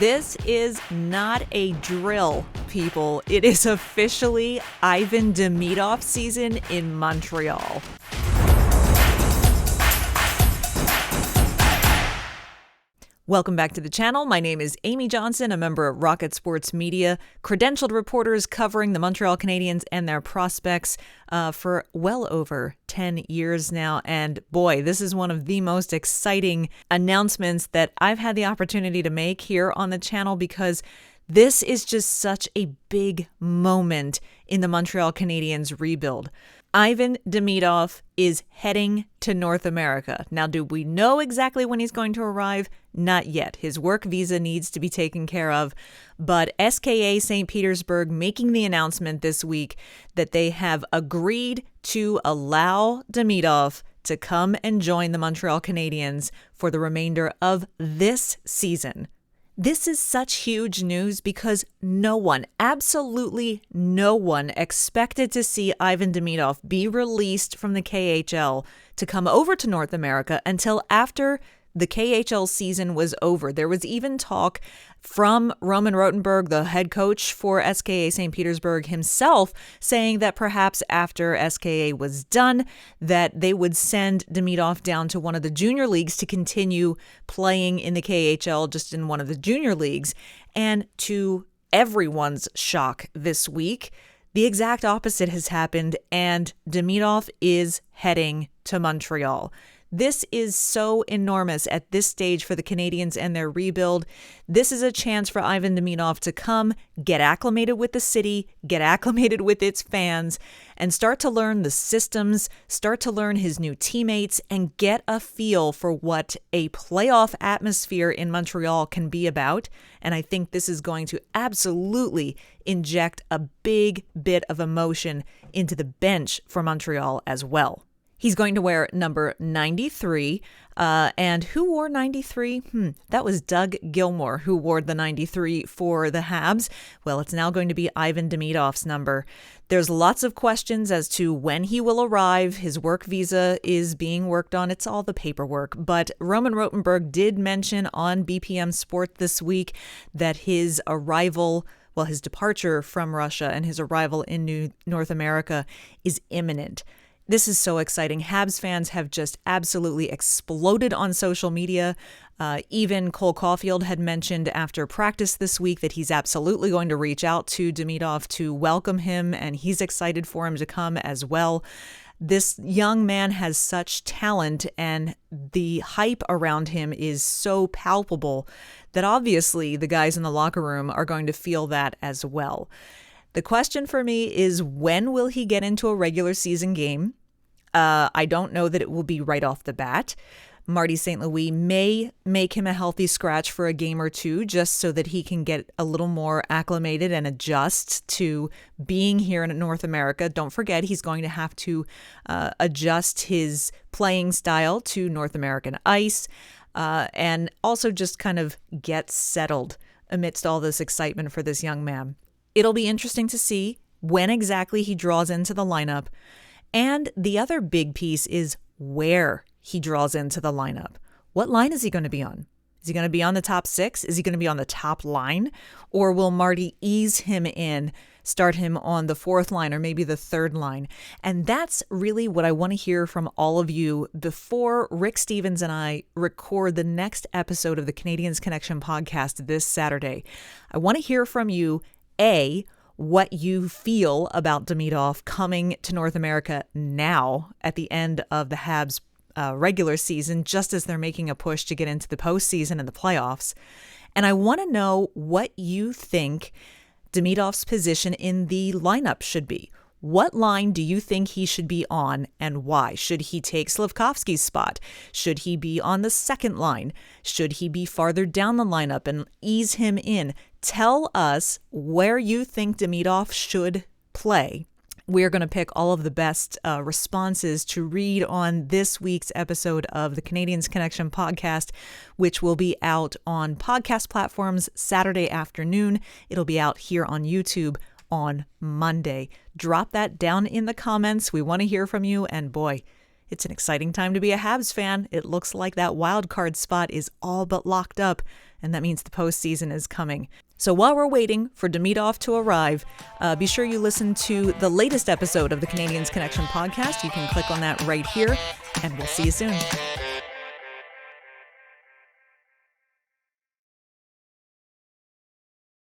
This is not a drill, people. It is officially Ivan Demidov season in Montreal. Welcome back to the channel. My name is Amy Johnson, a member of Rocket Sports Media, credentialed reporters covering the Montreal Canadiens and their prospects for well over 10 years now. And boy, this is one of the most exciting announcements that I've had the opportunity to make here on the channel because this is just such a big moment in the Montreal Canadiens rebuild. Ivan Demidov is heading to North America. Now, do we know exactly when he's going to arrive? Not yet. His work visa needs to be taken care of. But SKA St. Petersburg making the announcement this week that they have agreed to allow Demidov to come and join the Montreal Canadiens for the remainder of this season. This is such huge news because no one, absolutely no one, expected to see Ivan Demidov be released from the KHL to come over to North America until after the KHL season was over. There was even talk from Roman Rothenberg, the head coach for SKA St. Petersburg himself, saying that perhaps after SKA was done, that they would send Demidov down to one of the junior leagues to continue playing in the KHL, just in one of the junior leagues. And to everyone's shock this week, the exact opposite has happened, and Demidov is heading to Montreal. This is so enormous at this stage for the Canadiens and their rebuild. This is a chance for Ivan Demidov to come, get acclimated with the city, get acclimated with its fans, and start to learn the systems, start to learn his new teammates, and get a feel for what a playoff atmosphere in Montreal can be about. And I think this is going to absolutely inject a big bit of emotion into the bench for Montreal as well. He's going to wear number 93. And who wore 93? That was Doug Gilmour, who wore the 93 for the Habs. Well, it's now going to be Ivan Demidov's number. There's lots of questions as to when he will arrive. His work visa is being worked on. It's all the paperwork. But Roman Rothenberg did mention on BPM Sport this week that his departure from Russia and his arrival in North America is imminent. This is so exciting. Habs fans have just absolutely exploded on social media. Even Cole Caulfield had mentioned after practice this week that he's absolutely going to reach out to Demidov to welcome him, and he's excited for him to come as well. This young man has such talent, and the hype around him is so palpable that obviously the guys in the locker room are going to feel that as well. The question for me is, when will he get into a regular season game? I don't know that it will be right off the bat. Marty St. Louis may make him a healthy scratch for a game or two just so that he can get a little more acclimated and adjust to being here in North America. Don't forget, he's going to have to adjust his playing style to North American ice and also just kind of get settled amidst all this excitement for this young man. It'll be interesting to see when exactly he draws into the lineup. And the other big piece is where he draws into the lineup. What line is he going to be on? Is he going to be on the top six? Is he going to be on the top line? Or will Marty ease him in, start him on the fourth line or maybe the third line? And that's really what I want to hear from all of you before Rick Stevens and I record the next episode of the Canadiens Connection podcast this Saturday. I want to hear from you, what you feel about Demidov coming to North America now at the end of the Habs regular season, just as they're making a push to get into the postseason and the playoffs. And I want to know what you think Demidov's position in the lineup should be. What line do you think he should be on and why? Should he take Slafkovsky's spot? Should he be on the second line? Should he be farther down the lineup and ease him in? Tell us where you think Demidov should play. We're going to pick all of the best responses to read on this week's episode of the Canadiens Connection podcast, which will be out on podcast platforms Saturday afternoon. It'll be out here on YouTube on Monday. Drop that down in the comments. We want to hear from you. And boy, It's an exciting time to be a Habs fan. It looks like that wild card spot is all but locked up, and that means the postseason is coming. So while we're waiting for Demidov to arrive, be sure you listen to the latest episode of the Canadiens Connection podcast. You can click on that right here, and we'll see you soon.